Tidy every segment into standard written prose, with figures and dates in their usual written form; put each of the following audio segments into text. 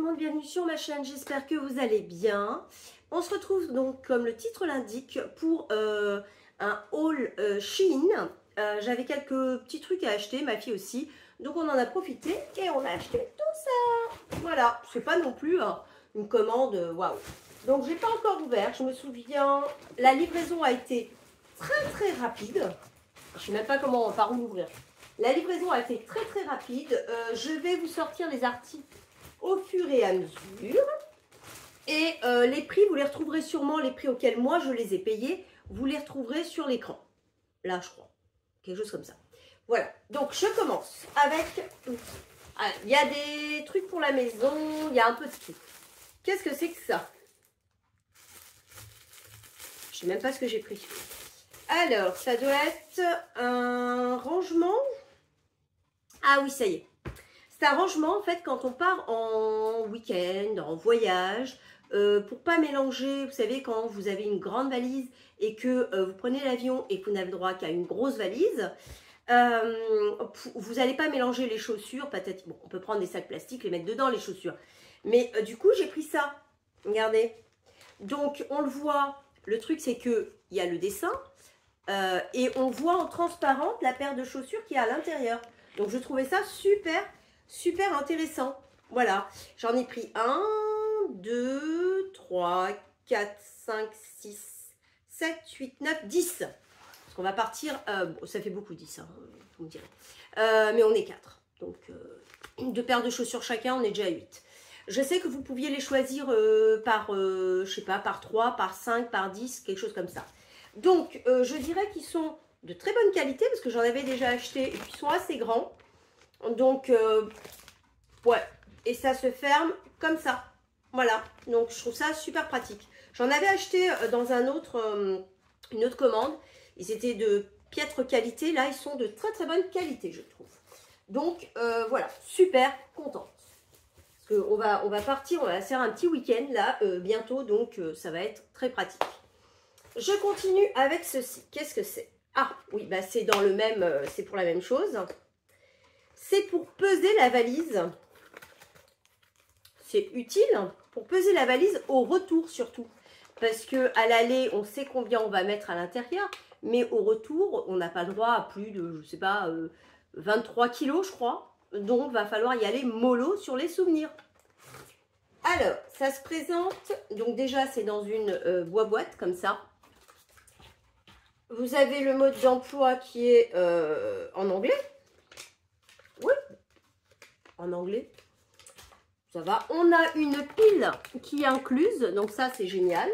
monde, bienvenue sur ma chaîne, j'espère que vous allez bien. On se retrouve donc, comme le titre l'indique, pour un haul Shein. J'avais quelques petits trucs à acheter, ma fille aussi, donc on en a profité et on a acheté tout ça. Voilà, c'est pas non plus une commande, waouh. Donc j'ai pas encore ouvert, je me souviens, la livraison a été très rapide. Je sais même pas par où l'ouvrir. La livraison a été très rapide. Je vais vous sortir les articles au fur et à mesure. Et les prix, vous les retrouverez sûrement, les prix auxquels moi je les ai payés, vous les retrouverez sur l'écran. Là, je crois. Quelque chose comme ça. Voilà. Donc, je commence avec... Il y a des trucs pour la maison, il y a un peu de tout. Qu'est-ce que c'est que ça? Je sais même pas ce que j'ai pris. Alors, ça doit être un rangement. Ah oui, ça y est. C'est un rangement, en fait, quand on part en week-end, en voyage, pour pas mélanger, vous savez, quand vous avez une grande valise et que vous prenez l'avion et que vous n'avez droit qu'à une grosse valise, vous n'allez pas mélanger les chaussures, peut-être, bon, on peut prendre des sacs plastiques, les mettre dedans, les chaussures. Mais du coup, j'ai pris ça. Regardez. Donc, on le voit, le truc, c'est qu'il y a le dessin et on voit en transparente la paire de chaussures qui est à l'intérieur. Donc, je trouvais ça super intéressant. Voilà, j'en ai pris 1, 2, 3, 4, 5, 6, 7, 8, 9, 10. Parce qu'on va partir, bon, ça fait beaucoup 10, hein, vous me direz. Mais on est 4. Donc, 2 paires de chaussures chacun, on est déjà à 8. Je sais que vous pouviez les choisir par, je sais pas, par 3, par 5, par 10, quelque chose comme ça. Donc, je dirais qu'ils sont de très bonne qualité parce que j'en avais déjà acheté et puis ils sont assez grands. Donc, ouais, et ça se ferme comme ça. Voilà, donc je trouve ça super pratique. J'en avais acheté dans une autre commande. Ils étaient de piètre qualité. Là, ils sont de très bonne qualité, je trouve. Donc, voilà, super contente. Parce qu'on va partir, on va faire un petit week-end là, bientôt. Donc, ça va être très pratique. Je continue avec ceci. Qu'est-ce que c'est? Ah, oui, bah c'est dans le même, c'est pour la même chose. C'est pour peser la valise. C'est utile pour peser la valise au retour surtout. Parce qu'à l'aller, on sait combien on va mettre à l'intérieur. Mais au retour, on n'a pas droit à plus de, je sais pas, 23 kilos, je crois. Donc, va falloir y aller mollo sur les souvenirs. Alors, ça se présente. Donc, déjà, c'est dans une boîte comme ça. Vous avez le mode d'emploi qui est en anglais. Oui, en anglais. Ça va. On a une pile qui est incluse. Donc ça, c'est génial.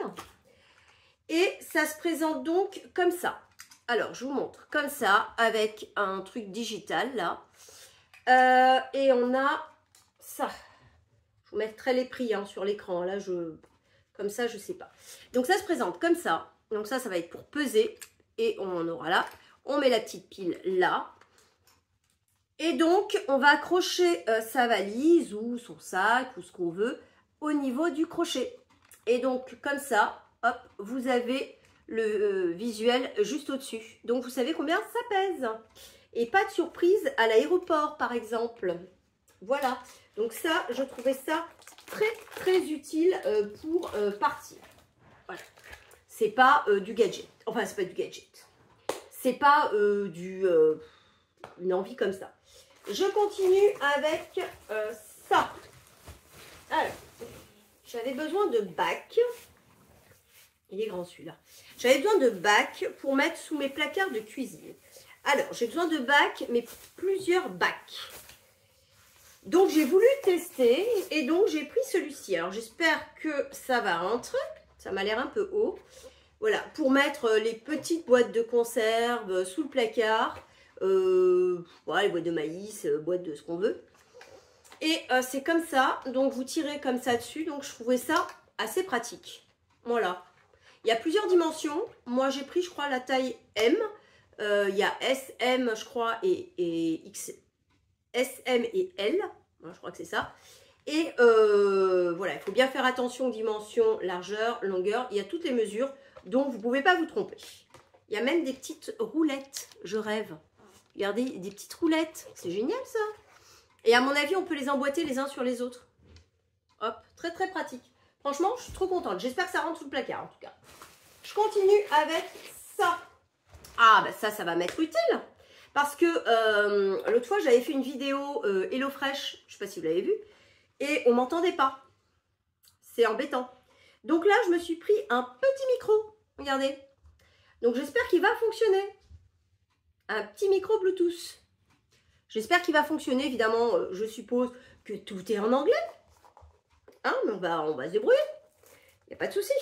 Et ça se présente donc comme ça. Alors, je vous montre. Comme ça, avec un truc digital, là. Et on a ça. Je vous mettrai les prix hein, sur l'écran. Là, comme ça, je ne sais pas. Donc, ça se présente comme ça. Donc ça va être pour peser. Et on en aura là. On met la petite pile là. Et donc, on va accrocher sa valise ou son sac ou ce qu'on veut au niveau du crochet. Et donc, comme ça, hop, vous avez le visuel juste au-dessus. Donc, vous savez combien ça pèse. Et pas de surprise à l'aéroport, par exemple. Voilà. Donc ça, je trouvais ça très utile pour partir. Voilà. C'est pas du gadget. Enfin, c'est pas du gadget. C'est pas une envie comme ça. Je continue avec ça. Alors, j'avais besoin de bacs. Il est grand celui-là. J'avais besoin de bacs pour mettre sous mes placards de cuisine. Alors, j'ai besoin de bacs, mais plusieurs bacs. Donc, j'ai voulu tester et donc j'ai pris celui-ci. Alors, j'espère que ça va rentrer. Ça m'a l'air un peu haut. Voilà, pour mettre les petites boîtes de conserve sous le placard. Voilà, les boîtes de maïs, boîtes de ce qu'on veut. Et c'est comme ça. Donc, vous tirez comme ça dessus. Donc, je trouvais ça assez pratique. Voilà. Il y a plusieurs dimensions. Moi, j'ai pris, je crois, la taille M. Il y a SM, je crois, et X. SM et L. Je crois que c'est ça. Et voilà, il faut bien faire attention aux dimensions, largeur, longueur. Il y a toutes les mesures, donc vous ne pouvez pas vous tromper. Il y a même des petites roulettes. Je rêve. Regardez, des petites roulettes. C'est génial, ça. Et à mon avis, on peut les emboîter les uns sur les autres. Hop, très très pratique. Franchement, je suis trop contente. J'espère que ça rentre sous le placard en tout cas. Je continue avec ça. Ah, bah ça va m'être utile. Parce que l'autre fois, j'avais fait une vidéo HelloFresh. Je ne sais pas si vous l'avez vu. Et on ne m'entendait pas. C'est embêtant. Donc là, je me suis pris un petit micro. Regardez. Donc j'espère qu'il va fonctionner. Un petit micro Bluetooth. J'espère qu'il va fonctionner. Évidemment, je suppose que tout est en anglais. Hein, mais on va se débrouiller. Il n'y a pas de souci.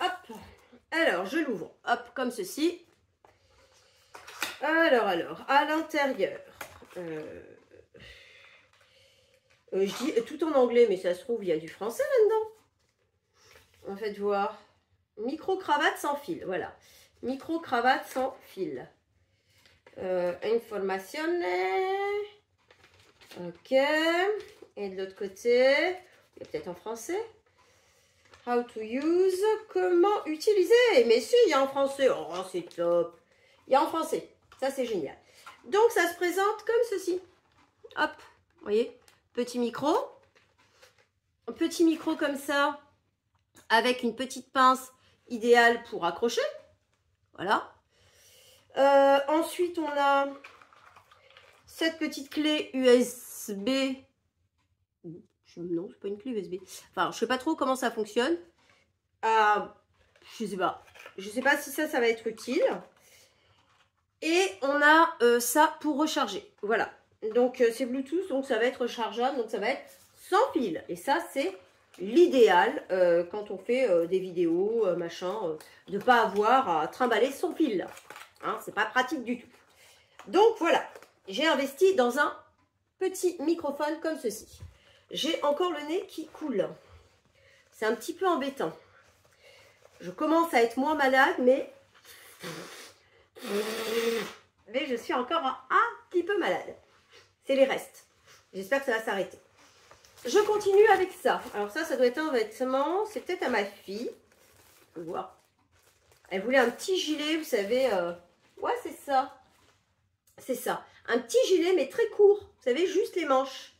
Hop. Alors, je l'ouvre. Hop, comme ceci. Alors, à l'intérieur. Je dis tout en anglais, mais ça se trouve, il y a du français là-dedans. On va voir. Micro-cravate sans fil. Voilà. Micro-cravate sans fil. Informazione. Ok. Et de l'autre côté, il y a peut-être en français. How to use. Comment utiliser. Mais si, il y a en français. Oh, c'est top. Il y a en français. Ça, c'est génial. Donc, ça se présente comme ceci. Hop. Vous voyez. Petit micro. Un petit micro comme ça. Avec une petite pince idéale pour accrocher. Voilà. Ensuite, on a cette petite clé USB. Non, c'est pas une clé USB. Enfin, je sais pas trop comment ça fonctionne. Je sais pas. Je sais pas si ça va être utile. Et on a ça pour recharger. Voilà. Donc, c'est Bluetooth, donc ça va être rechargeable. Donc, ça va être sans fil. Et ça, c'est l'idéal quand on fait des vidéos, machin, de ne pas avoir à trimballer son fil. Hein, c'est pas pratique du tout. Donc, voilà. J'ai investi dans un petit microphone comme ceci. J'ai encore le nez qui coule. C'est un petit peu embêtant. Je commence à être moins malade, mais je suis encore un petit peu malade. C'est les restes. J'espère que ça va s'arrêter. Je continue avec ça. Alors ça doit être un vêtement. C'est peut-être à ma fille. On va voir. Elle voulait un petit gilet, vous savez. Ouais, c'est ça. C'est ça. Un petit gilet, mais très court. Vous savez, juste les manches.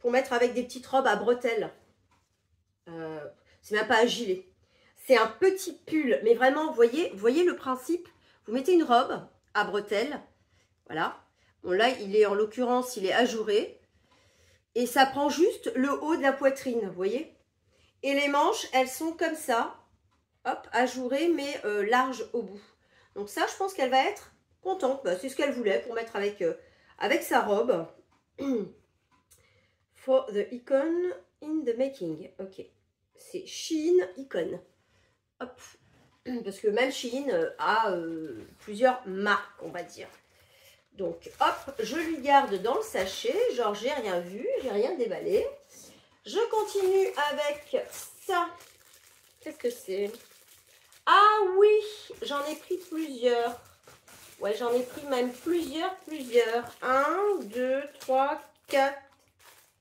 Pour mettre avec des petites robes à bretelles. C'est même pas un gilet. C'est un petit pull. Mais vraiment, vous voyez le principe. Vous mettez une robe à bretelles. Voilà. Bon, là, en l'occurrence, il est ajouré. Et ça prend juste le haut de la poitrine, vous voyez. Et les manches, elles sont comme ça. Hop, ajourées, mais larges au bout. Donc ça, je pense qu'elle va être contente. Bah, c'est ce qu'elle voulait pour mettre avec sa robe. For the icon in the making. Ok. C'est Shein Icon. Hop. Parce que même Shein a plusieurs marques, on va dire. Donc, hop, je lui garde dans le sachet. Genre, j'ai rien vu, j'ai rien déballé. Je continue avec ça. Qu'est-ce que c'est? Ah oui, j'en ai pris plusieurs. Ouais, j'en ai pris même plusieurs. 1, 2, 3, 4,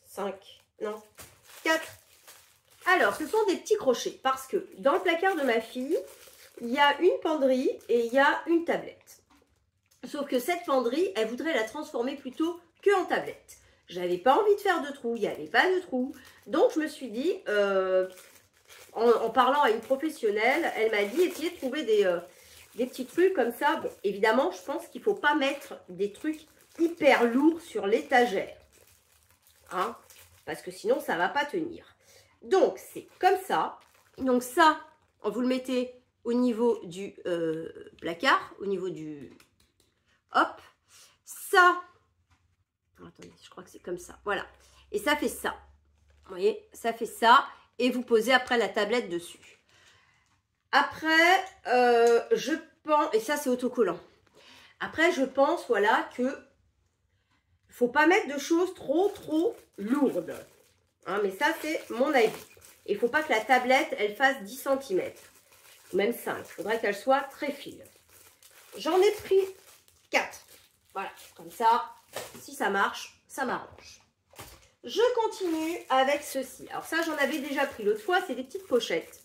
5. Non, 4. Alors, ce sont des petits crochets. Parce que dans le placard de ma fille, il y a une penderie et il y a une tablette. Sauf que cette penderie, elle voudrait la transformer plutôt que en tablette. J'avais pas envie de faire de trous, il n'y avait pas de trous. Donc, je me suis dit, en parlant à une professionnelle, elle m'a dit, essayez de trouver des petits trucs comme ça. Bon, évidemment, je pense qu'il ne faut pas mettre des trucs hyper lourds sur l'étagère. Hein, parce que sinon, ça ne va pas tenir. Donc, c'est comme ça. Donc, ça, vous le mettez au niveau du placard, au niveau du... Hop, ça, attendez, je crois que c'est comme ça, voilà. Et ça fait ça, vous voyez, ça fait ça. Et vous posez après la tablette dessus. Après, je pense, et ça c'est autocollant. Après, je pense, voilà, que il ne faut pas mettre de choses trop lourdes. Hein, mais ça, c'est mon avis. Il ne faut pas que la tablette, elle fasse 10 cm. Ou même 5. Il faudrait qu'elle soit très fine. J'en ai pris 4. Voilà, comme ça, si ça marche, ça m'arrange. Je continue avec ceci. Alors ça, j'en avais déjà pris l'autre fois, c'est des petites pochettes.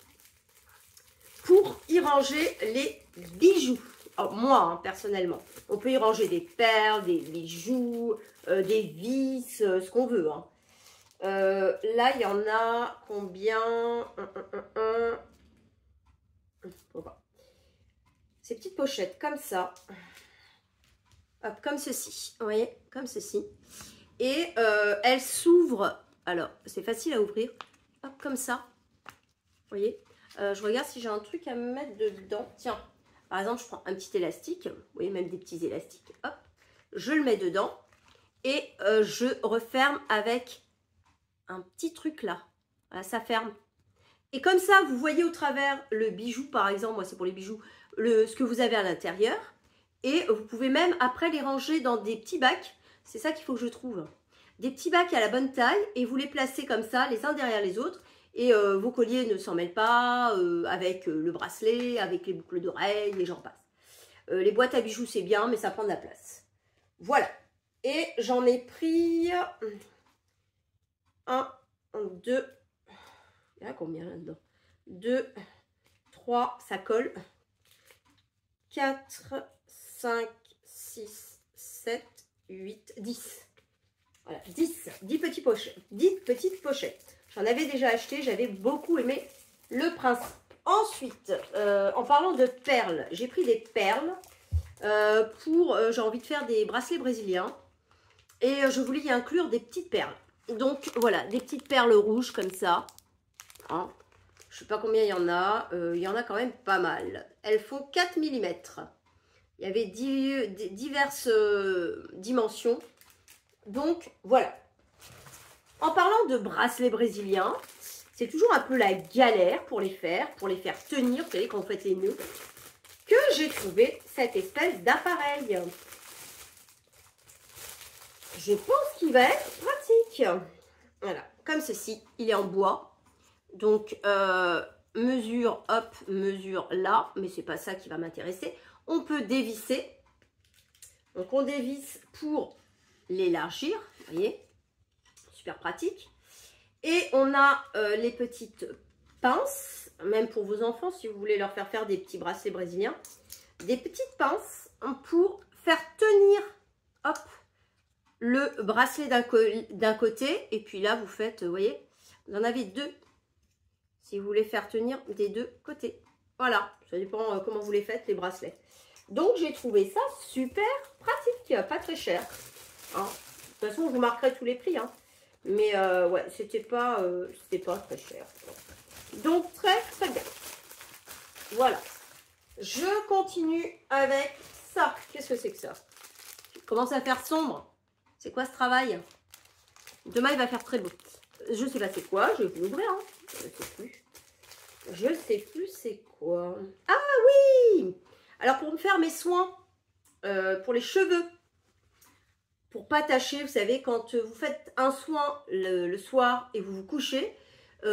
Pour y ranger les bijoux. Alors, moi, hein, personnellement, on peut y ranger des perles, des bijoux, des vis, ce qu'on veut. Hein. Là, il y en a combien? On va. Ces petites pochettes comme ça. Hop, comme ceci. Vous voyez, comme ceci. Et elles s'ouvrent. Alors, c'est facile à ouvrir. Hop, comme ça. Vous voyez. Je regarde si j'ai un truc à mettre dedans. Tiens, par exemple, je prends un petit élastique. Vous voyez, même des petits élastiques. Hop, je le mets dedans. Et je referme avec un petit truc là. Voilà, ça ferme. Et comme ça, vous voyez au travers le bijou, par exemple. Moi, c'est pour les bijoux. Ce que vous avez à l'intérieur. Et vous pouvez même après les ranger dans des petits bacs. C'est ça qu'il faut que je trouve. Des petits bacs à la bonne taille. Et vous les placez comme ça, les uns derrière les autres. Et vos colliers ne s'en mêlent pas avec le bracelet, avec les boucles d'oreilles, et j'en passe. Les boîtes à bijoux, c'est bien, mais ça prend de la place. Voilà. Et j'en ai pris 1, 2. Il y en a combien là-dedans? 2, 3, ça colle. 4, 5, 6, 7, 8, 10. Voilà, 10 petites pochettes. 10 petites pochettes. J'en avais déjà acheté, j'avais beaucoup aimé le principe. Ensuite, en parlant de perles, j'ai pris des perles j'ai envie de faire des bracelets brésiliens. Et je voulais y inclure des petites perles. Donc voilà, des petites perles rouges comme ça. Hein. Je ne sais pas combien il y en a. Il y en a quand même pas mal. Elles font 4 mm. Il y avait diverses dimensions. Donc voilà. En parlant de bracelets brésiliens, c'est toujours un peu la galère pour les faire tenir, vous savez, quand vous faites les nœuds, que j'ai trouvé cette espèce d'appareil. Je pense qu'il va être pratique. Voilà, comme ceci, il est en bois. Donc, mesure, hop, mesure là, mais c'est pas ça qui va m'intéresser. On peut dévisser. Donc, on dévisse pour l'élargir, vous voyez, super pratique. Et on a les petites pinces, même pour vos enfants, si vous voulez leur faire des petits bracelets brésiliens. Des petites pinces pour faire tenir, hop, le bracelet d'un côté. Et puis là, vous faites, vous voyez, vous en avez 2. Si vous voulez faire tenir des 2 côtés. Voilà, ça dépend comment vous les faites, les bracelets. Donc, j'ai trouvé ça super pratique, pas très cher. Hein. De toute façon, je vous marquerai tous les prix. Hein. Mais ouais, c'était pas très cher. Donc, très, très bien. Voilà. Je continue avec ça. Qu'est-ce que c'est que ça? Commence à faire sombre. C'est quoi ce travail? Demain, il va faire très beau. Je sais pas c'est quoi. Je vais vous l'ouvrir. Hein. Je sais plus. Je sais plus c'est quoi. Ah oui! Alors, pour me faire mes soins, pour les cheveux, pour pas tacher, vous savez, quand vous faites un soin le soir et vous vous couchez,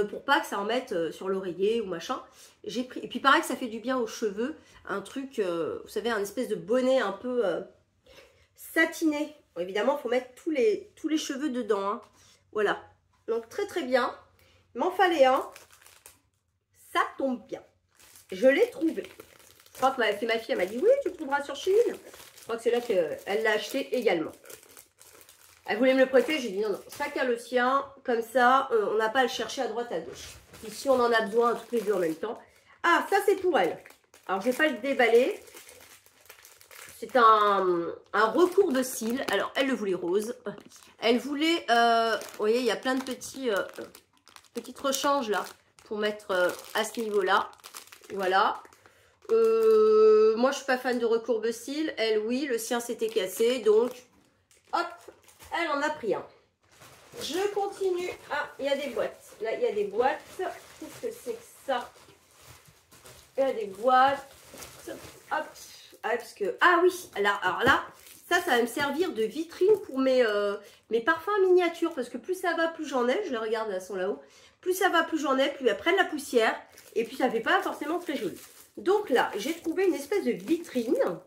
pour pas que ça en mette sur l'oreiller ou machin, j'ai pris, et puis pareil que ça fait du bien aux cheveux, un truc, vous savez, un espèce de bonnet un peu satiné. Bon, évidemment, il faut mettre tous les cheveux dedans, hein. Voilà, donc très très bien. Il m'en fallait un, ça tombe bien. Je l'ai trouvé. Je crois que c'est ma fille, elle m'a dit, oui, tu le trouveras sur Chine. Je crois que c'est là qu'elle l'a acheté également. Elle voulait me le prêter, j'ai dit non, non, chacun le sien, comme ça, on n'a pas à le chercher à droite, à gauche. Ici, on en a besoin toutes les deux en même temps. Ah, ça c'est pour elle. Alors, je ne vais pas le déballer. C'est un recours cils. Alors, elle le voulait rose. Elle voulait, vous voyez, il y a plein de petites rechanges là, pour mettre à ce niveau-là. Voilà. Moi, je ne suis pas fan de recours cils. Elle, oui, le sien s'était cassé, donc, hop. Elle en a pris un. Je continue. Ah, il y a des boîtes. Là, il y a des boîtes. Qu'est-ce que c'est que ça? Il y a des boîtes. Hop. Ah, parce que... Ah oui, alors là, ça va me servir de vitrine pour mes parfums miniatures. Parce que plus ça va, plus j'en ai. Je les regarde, elles sont là-haut. Plus ça va, plus j'en ai. Plus elles prennent la poussière. Et puis, ça ne fait pas forcément très joli. Donc là, j'ai trouvé une espèce de vitrine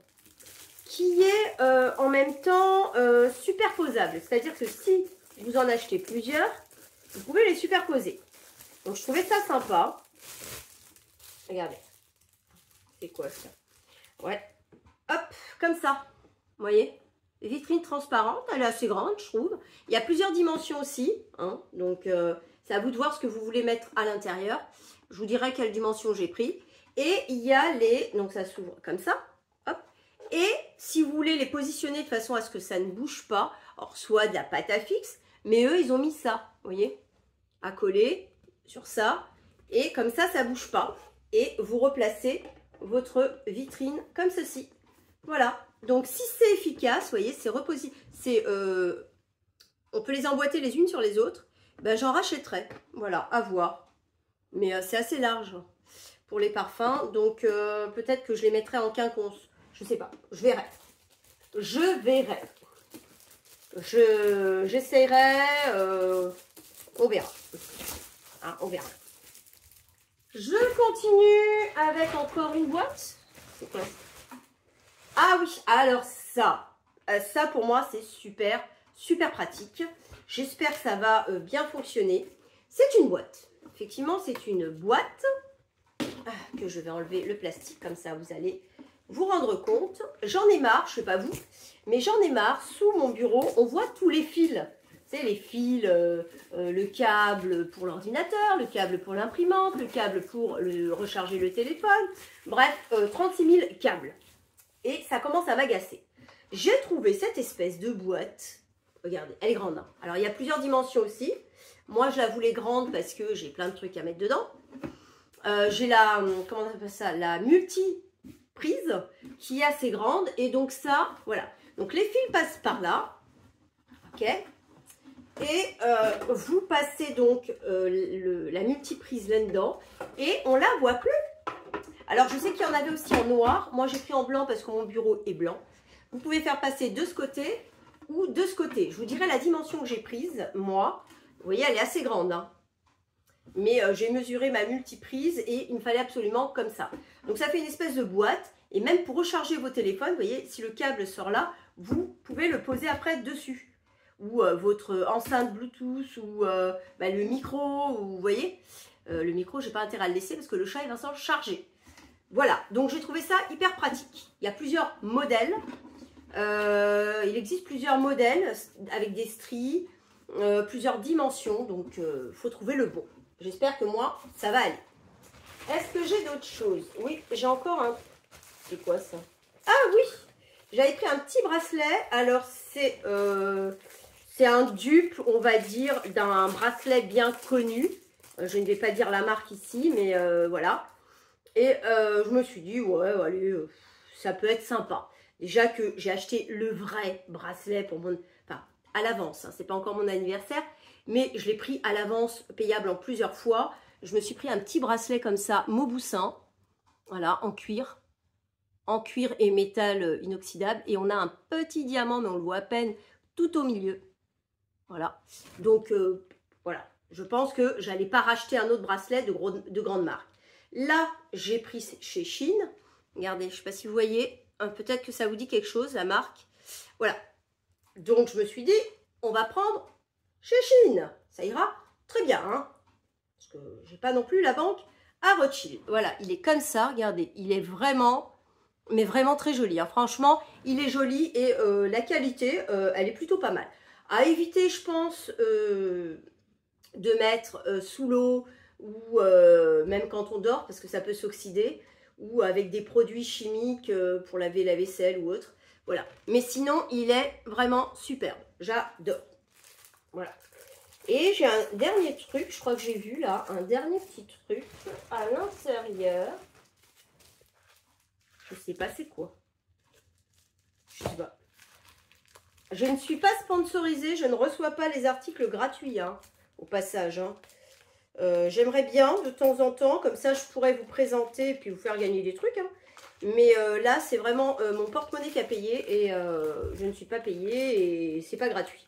qui est en même temps superposable. C'est-à-dire que si vous en achetez plusieurs, vous pouvez les superposer. Donc, je trouvais ça sympa. Regardez. C'est quoi ça? Ouais. Hop, comme ça. Vous voyez? vitrine transparente, elle est assez grande, je trouve. Il y a plusieurs dimensions aussi, hein, donc c'est à vous de voir ce que vous voulez mettre à l'intérieur. Je vous dirai quelle dimension j'ai pris. Et il y a les, donc ça s'ouvre comme ça, hop. Et si vous voulez les positionner de façon à ce que ça ne bouge pas, alors soit de la pâte à fixe, mais eux, ils ont mis ça, vous voyez, à coller sur ça. Et comme ça ne bouge pas. Et vous replacez votre vitrine comme ceci. Voilà. Donc, si c'est efficace, vous voyez, c'est reposé. On peut les emboîter les unes sur les autres. Ben, j'en rachèterai. Voilà, à voir. Mais c'est assez large pour les parfums. Donc, peut-être que je les mettrai en quinconce. Je sais pas. Je verrai. Je verrai. J'essayerai. On verra. Hein, on verra. Je continue avec encore une boîte. C'est quoi? Ah oui, alors ça pour moi c'est super, super pratique. J'espère que ça va bien fonctionner. C'est une boîte. Effectivement, c'est une boîte que je vais enlever le plastique, comme ça vous allez vous rendre compte. J'en ai marre, je sais pas vous, mais j'en ai marre. Sous mon bureau, on voit tous les fils. Tu sais, les fils, le câble pour l'ordinateur, le câble pour l'imprimante, le câble pour recharger le téléphone. Bref, 36 000 câbles. Et ça commence à m'agacer. J'ai trouvé cette espèce de boîte. Regardez, elle est grande. Hein. Alors, il y a plusieurs dimensions aussi. Moi, je la voulais grande parce que j'ai plein de trucs à mettre dedans. J'ai la, comment on appelle ça, la multi-prise qui est assez grande. Et donc ça, voilà. Donc, les fils passent par là. OK. Et vous passez donc la multi-prise là-dedans. Et on la voit plus. Alors, je sais qu'il y en avait aussi en noir. Moi, j'ai pris en blanc parce que mon bureau est blanc. Vous pouvez faire passer de ce côté ou de ce côté. Je vous dirai la dimension que j'ai prise, moi. Vous voyez, elle est assez grande. Hein. Mais j'ai mesuré ma multiprise et il me fallait absolument comme ça. Donc, ça fait une espèce de boîte. Et même pour recharger vos téléphones, vous voyez, si le câble sort là, vous pouvez le poser après dessus. Ou votre enceinte Bluetooth ou le micro. Ou, vous voyez, le micro, je n'ai pas intérêt à le laisser parce que le chat, il va s'en charger. Voilà, donc j'ai trouvé ça hyper pratique. Il y a plusieurs modèles. Il existe plusieurs modèles avec des stries, plusieurs dimensions. Donc, il faut trouver le bon. J'espère que moi, ça va aller. Est-ce que j'ai d'autres choses? Oui, j'ai encore un... C'est quoi ça? Ah oui! J'avais pris un petit bracelet. Alors, c'est un dupe, on va dire, d'un bracelet bien connu. Je ne vais pas dire la marque ici, mais voilà. Et je me suis dit, ouais, allez, ça peut être sympa. Déjà que j'ai acheté le vrai bracelet pour mon... Enfin, à l'avance, hein, c'est pas encore mon anniversaire. Mais je l'ai pris à l'avance, payable en plusieurs fois. Je me suis pris un petit bracelet comme ça, Mauboussin. Voilà, en cuir. En cuir et métal inoxydable. Et on a un petit diamant, mais on le voit à peine, tout au milieu. Voilà. Donc, voilà. Je pense que j'allais pas racheter un autre bracelet de grande marque. Là, j'ai pris chez Chine. Regardez, je ne sais pas si vous voyez. Peut-être que ça vous dit quelque chose, la marque. Voilà. Donc, je me suis dit, on va prendre chez Chine. Ça ira très bien. Hein, parce que je n'ai pas non plus la banque à Rothschild. Voilà, il est comme ça. Regardez, il est vraiment, mais vraiment très joli. Hein. Franchement, il est joli et la qualité, elle est plutôt pas mal. À éviter, je pense, de mettre sous l'eau ou même quand on dort parce que ça peut s'oxyder ou avec des produits chimiques pour laver la vaisselle ou autre. Voilà. Mais sinon, il est vraiment superbe. J'adore. Voilà. Et j'ai un dernier truc, je crois que j'ai vu là, un dernier petit truc à l'intérieur. Je sais pas c'est quoi. Je sais pas. Je ne suis pas sponsorisée, je ne reçois pas les articles gratuits, hein, au passage. Hein. J'aimerais bien de temps en temps, comme ça je pourrais vous présenter et puis vous faire gagner des trucs. Hein. Mais là, c'est vraiment mon porte-monnaie qui a payé et je ne suis pas payée et c'est pas gratuit.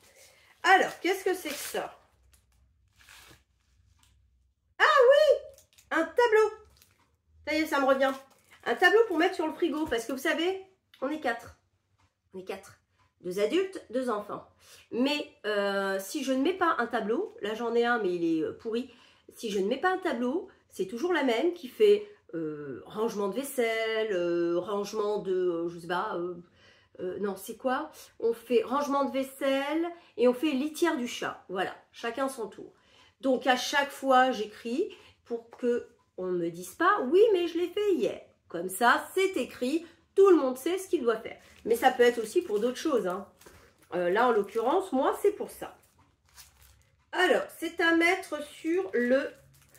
Alors, qu'est-ce que c'est que ça? Ah oui! Un tableau. Ça y est, ça me revient. Un tableau pour mettre sur le frigo parce que vous savez, on est 4. On est 4. 2 adultes, 2 enfants. Mais si je ne mets pas un tableau, là j'en ai un mais il est pourri. Si je ne mets pas un tableau, c'est toujours la même qui fait rangement de vaisselle, rangement de, je sais pas, non, c'est quoi? On fait rangement de vaisselle et on fait litière du chat. Voilà, chacun son tour. Donc, à chaque fois, j'écris pour que on ne me dise pas, oui, mais je l'ai fait hier. Comme ça, c'est écrit, tout le monde sait ce qu'il doit faire. Mais ça peut être aussi pour d'autres choses, hein. Là, en l'occurrence, moi, c'est pour ça. Alors, c'est à mettre sur le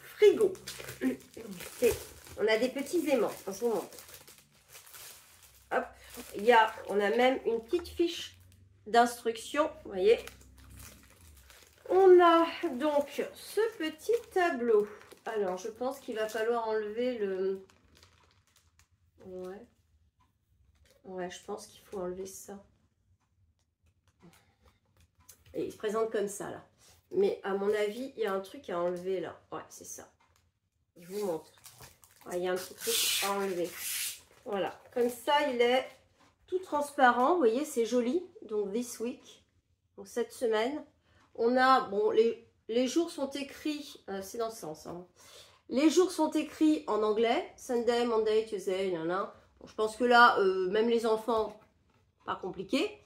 frigo. On a des petits aimants en ce moment. Hop, on a même une petite fiche d'instruction, vous voyez. On a donc ce petit tableau. Alors, je pense qu'il va falloir enlever le... Ouais, je pense qu'il faut enlever ça. Et il se présente comme ça, là. Mais à mon avis, il y a un truc à enlever, là. Ouais, c'est ça. Je vous montre. Ouais, il y a un petit truc à enlever. Voilà. Comme ça, il est tout transparent. Vous voyez, c'est joli. Donc, this week. Donc, cette semaine. On a, bon, les jours sont écrits, c'est dans ce sens, hein. Les jours sont écrits en anglais. Sunday, Monday, Tuesday, nanana. Bon, je pense que là, même les enfants, pas compliqué.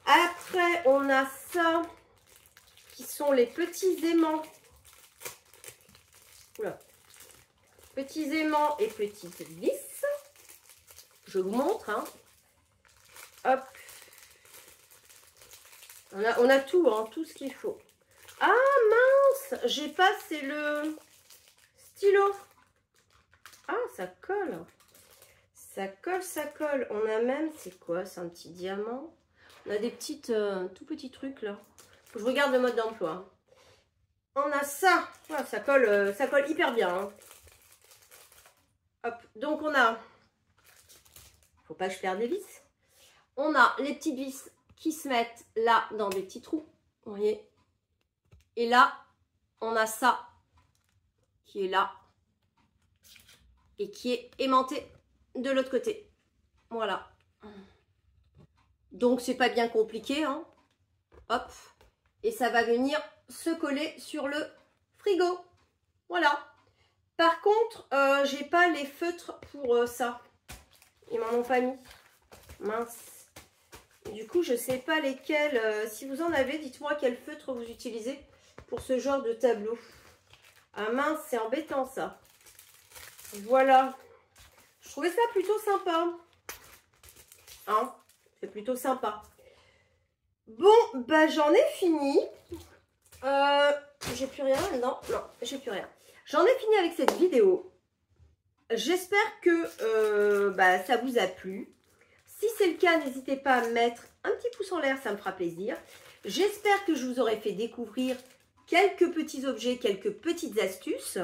Après, on a ça, qui sont les petits aimants. Oula. Petits aimants et petites vis. Je vous montre, hein. Hop. On a tout, hein, tout ce qu'il faut. Ah mince, j'ai pas, c'est le stylo. Ah, ça colle. Ça colle, ça colle. On a même, c'est quoi? C'est un petit diamant. On a des petites, tout petits trucs là. Faut que je regarde le mode d'emploi. On a ça. Ah, ça colle hyper bien, hein. Hop, donc on a, faut pas que je perde des vis. On a les petites vis qui se mettent là dans des petits trous, vous voyez. Et là, on a ça qui est là et qui est aimanté de l'autre côté. Voilà. Donc, c'est pas bien compliqué, hein. Hop. Et ça va venir se coller sur le frigo. Voilà. Par contre, j'ai pas les feutres pour ça. Ils m'en ont pas mis. Mince. Du coup, je sais pas lesquels. Si vous en avez, dites-moi quel feutre vous utilisez pour ce genre de tableau. Ah mince, c'est embêtant ça. Voilà. Je trouvais ça plutôt sympa. Hein, c'est plutôt sympa. Bon, bah j'en ai fini. J'ai plus rien. Non, j'ai plus rien. J'en ai fini avec cette vidéo. J'espère que ça vous a plu. Si c'est le cas, n'hésitez pas à mettre un petit pouce en l'air, ça me fera plaisir. J'espère que je vous aurai fait découvrir quelques petits objets, quelques petites astuces,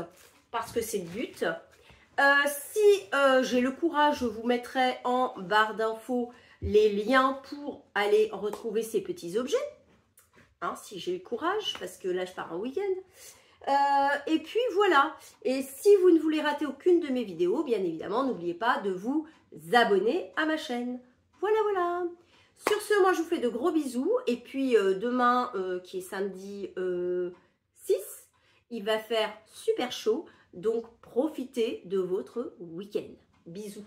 parce que c'est le but. Si j'ai le courage, je vous mettrai en barre d'infos les liens pour aller retrouver ces petits objets. Hein, si j'ai le courage, parce que là je pars en week-end. Et puis voilà. Et si vous ne voulez rater aucune de mes vidéos, bien évidemment, n'oubliez pas de vous abonner à ma chaîne. Voilà, voilà. Sur ce, moi je vous fais de gros bisous. Et puis demain, qui est samedi 6, il va faire super chaud. Donc profitez de votre week-end. Bisous.